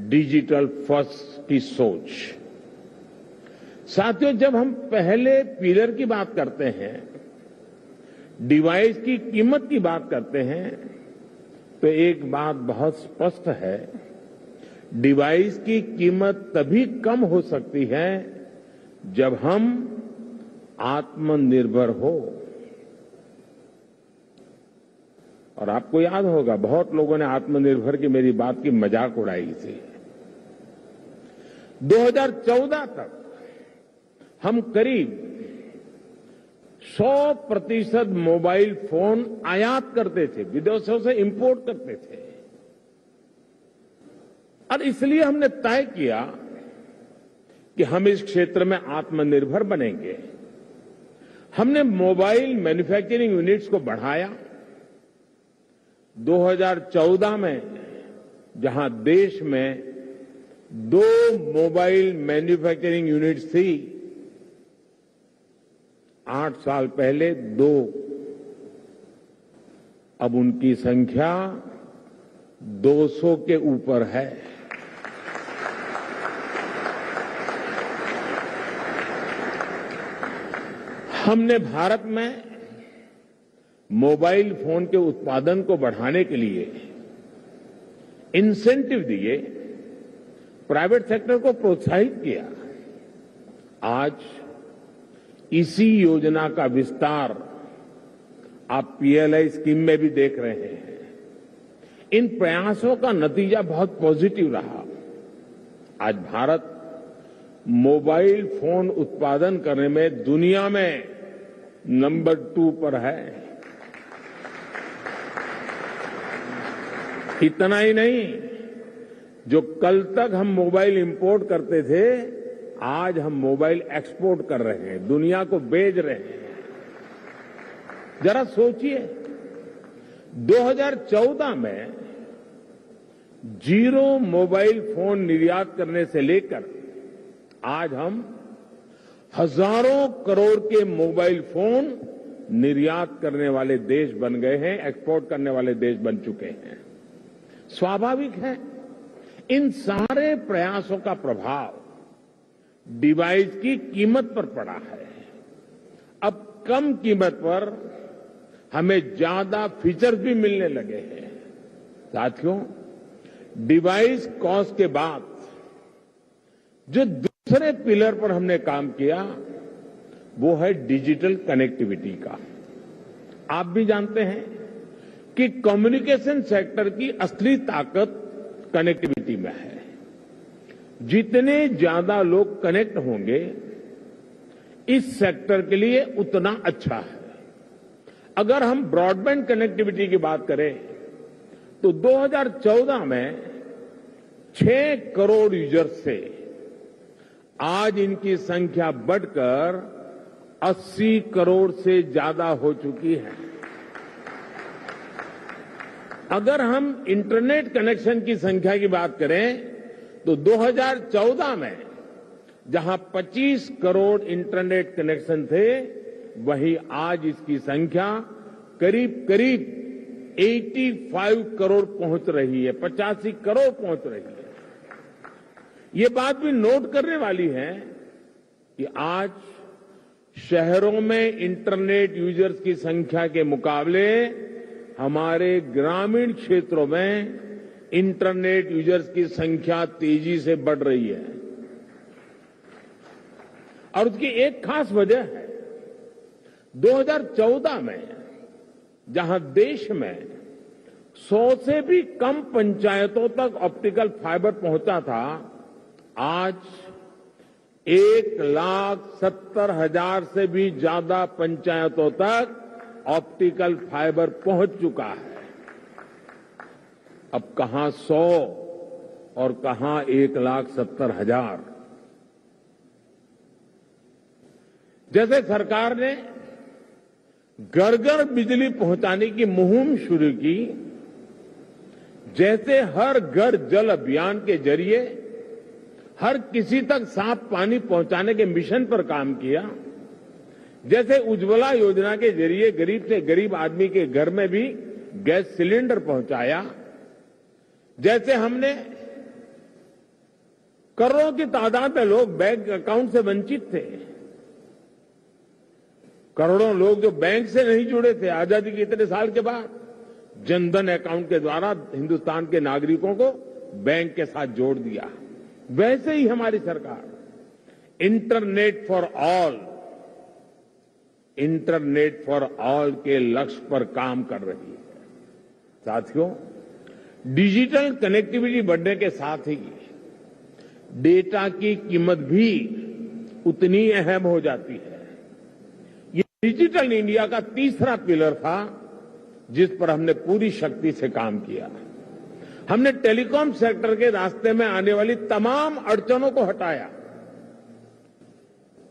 Digital first की सोच। साथियों, जब हम पहले पिलर की बात करते हैं, डिवाइस की कीमत की बात करते हैं, तो एक बात बहुत स्पष्ट है, डिवाइस की कीमत तभी कम हो सकती है जब हम आत्मनिर्भर हो। और आपको याद होगा, बहुत लोगों ने आत्मनिर्भर की मेरी बात की मजाक उड़ाई थी। 2014 तक हम करीब 100% मोबाइल फोन आयात करते थे, विदेशों से इंपोर्ट करते थे। और इसलिए हमने तय किया कि हम इस क्षेत्र में आत्मनिर्भर बनेंगे। हमने मोबाइल मैन्युफैक्चरिंग यूनिट्स को बढ़ाया। 2014 में जहां देश में 2 मोबाइल मैन्युफैक्चरिंग यूनिट्स थी, 8 साल पहले 2, अब उनकी संख्या 200 के ऊपर है। हमने भारत में मोबाइल फोन के उत्पादन को बढ़ाने के लिए इंसेंटिव दिए, प्राइवेट सेक्टर को प्रोत्साहित किया। आज इसी योजना का विस्तार आप पीएलआई स्कीम में भी देख रहे हैं। इन प्रयासों का नतीजा बहुत पॉजिटिव रहा। आज भारत मोबाइल फोन उत्पादन करने में दुनिया में नंबर 2 पर है। इतना ही नहीं, जो कल तक हम मोबाइल इंपोर्ट करते थे, आज हम मोबाइल एक्सपोर्ट कर रहे हैं, दुनिया को बेच रहे हैं। जरा सोचिए, 2014 में 0 मोबाइल फोन निर्यात करने से लेकर आज हम हजारों करोड़ के मोबाइल फोन निर्यात करने वाले देश बन गए हैं, एक्सपोर्ट करने वाले देश बन चुके हैं। स्वाभाविक है, इन सारे प्रयासों का प्रभाव डिवाइस की कीमत पर पड़ा है। अब कम कीमत पर हमें ज्यादा फीचर्स भी मिलने लगे हैं। साथियों, डिवाइस कॉस्ट के बाद जो दूसरे पिलर पर हमने काम किया, वो है डिजिटल कनेक्टिविटी का। आप भी जानते हैं कि कम्युनिकेशन सेक्टर की असली ताकत कनेक्टिविटी में है। जितने ज्यादा लोग कनेक्ट होंगे, इस सेक्टर के लिए उतना अच्छा है। अगर हम ब्रॉडबैंड कनेक्टिविटी की बात करें, तो 2014 में 6 करोड़ यूजर्स से आज इनकी संख्या बढ़कर 80 करोड़ से ज्यादा हो चुकी है। अगर हम इंटरनेट कनेक्शन की संख्या की बात करें, तो 2014 में जहां 25 करोड़ इंटरनेट कनेक्शन थे, वहीं आज इसकी संख्या करीब करीब 85 करोड़ पहुंच रही है, 85 करोड़ पहुंच रही है। ये बात भी नोट करने वाली है कि आज शहरों में इंटरनेट यूजर्स की संख्या के मुकाबले हमारे ग्रामीण क्षेत्रों में इंटरनेट यूजर्स की संख्या तेजी से बढ़ रही है। और उसकी एक खास वजह है, 2014 में जहां देश में 100 से भी कम पंचायतों तक ऑप्टिकल फाइबर पहुंचा था, आज 1,70,000 से भी ज्यादा पंचायतों तक ऑप्टिकल फाइबर पहुंच चुका है। अब कहां 100 और कहां 1,70,000। जैसे सरकार ने घर घर बिजली पहुंचाने की मुहिम शुरू की, जैसे हर घर जल अभियान के जरिए हर किसी तक साफ पानी पहुंचाने के मिशन पर काम किया, जैसे उज्ज्वला योजना के जरिए गरीब से गरीब आदमी के घर में भी गैस सिलेंडर पहुंचाया, जैसे हमने करोड़ों की तादाद में लोग बैंक अकाउंट से वंचित थे। करोड़ों लोग जो बैंक से नहीं जुड़े थे, आजादी के इतने साल के बाद जनधन अकाउंट के द्वारा हिंदुस्तान के नागरिकों को बैंक के साथ जोड़ दिया। वैसे ही हमारी सरकार इंटरनेट फॉर ऑल के लक्ष्य पर काम कर रही है। साथियों, डिजिटल कनेक्टिविटी बढ़ने के साथ ही डेटा की कीमत भी उतनी अहम हो जाती है। ये डिजिटल इंडिया का तीसरा पिलर था जिस पर हमने पूरी शक्ति से काम किया। हमने टेलीकॉम सेक्टर के रास्ते में आने वाली तमाम अड़चनों को हटाया।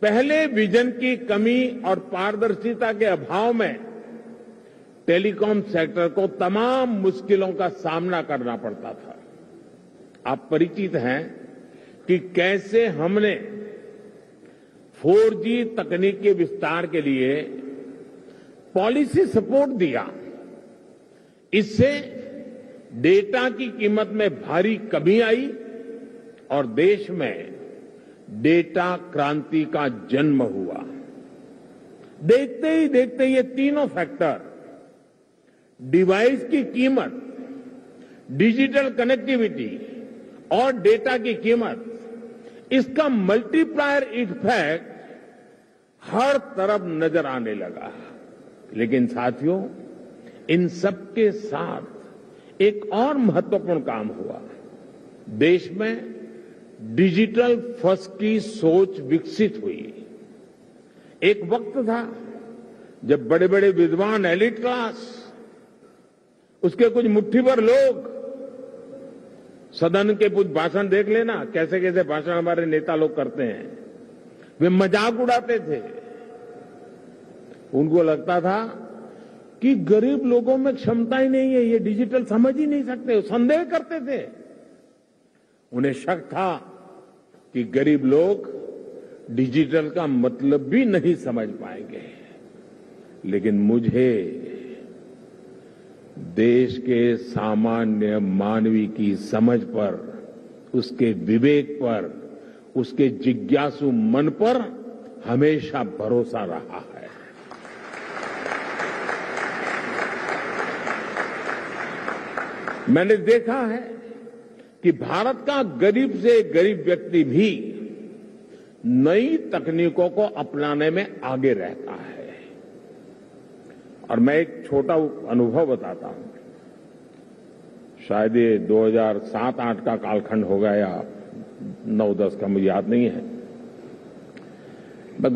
पहले विजन की कमी और पारदर्शिता के अभाव में टेलीकॉम सेक्टर को तमाम मुश्किलों का सामना करना पड़ता था। आप परिचित हैं कि कैसे हमने 4G तकनीक के विस्तार के लिए पॉलिसी सपोर्ट दिया। इससे डेटा की कीमत में भारी कमी आई और देश में डेटा क्रांति का जन्म हुआ। देखते ही देखते ये तीनों फैक्टर, डिवाइस की कीमत, डिजिटल कनेक्टिविटी और डेटा की कीमत, इसका मल्टीप्लायर इफेक्ट हर तरफ नजर आने लगा। लेकिन साथियों, इन सबके साथ एक और महत्वपूर्ण काम हुआ। देश में डिजिटल फर्स्ट की सोच विकसित हुई। एक वक्त था जब बड़े बड़े विद्वान, एलिट क्लास, उसके कुछ मुट्ठी भर लोग, सदन के कुछ भाषण देख लेना, कैसे कैसे भाषण हमारे नेता लोग करते हैं, वे मजाक उड़ाते थे। उनको लगता था कि गरीब लोगों में क्षमता ही नहीं है, ये डिजिटल समझ ही नहीं सकते, संदेह करते थे। उन्हें शक था कि गरीब लोग डिजिटल का मतलब भी नहीं समझ पाएंगे। लेकिन मुझे देश के सामान्य मानवी की समझ पर, उसके विवेक पर, उसके जिज्ञासु मन पर हमेशा भरोसा रहा है। मैंने देखा है कि भारत का गरीब से गरीब व्यक्ति भी नई तकनीकों को अपनाने में आगे रहता है। और मैं एक छोटा अनुभव बताता हूं। शायद ये 2007-8 का कालखंड होगा या 9-10 का, मुझे याद नहीं है। मैं